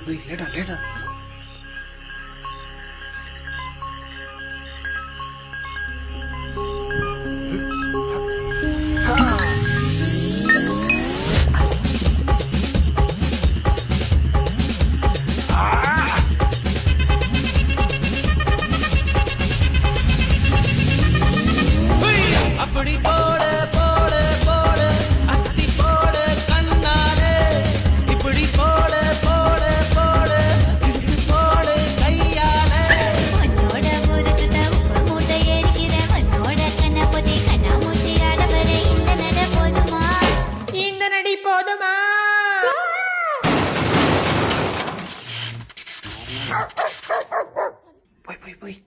லேடா லேடா. அப்படி போட போட போட அஸ்தி போட கண்ணாலே இப்படி போட போட போட இழுத்து போட கையாலே உன்னோட முறுக்குத உப்பு மூட்டை எரிக்கிற உன்னோட கண்ண பொதி கண்ணா மூட்டி அளவரை இந்த நட போதுமா இந்த நடி போதுமா போய் போய் போய்.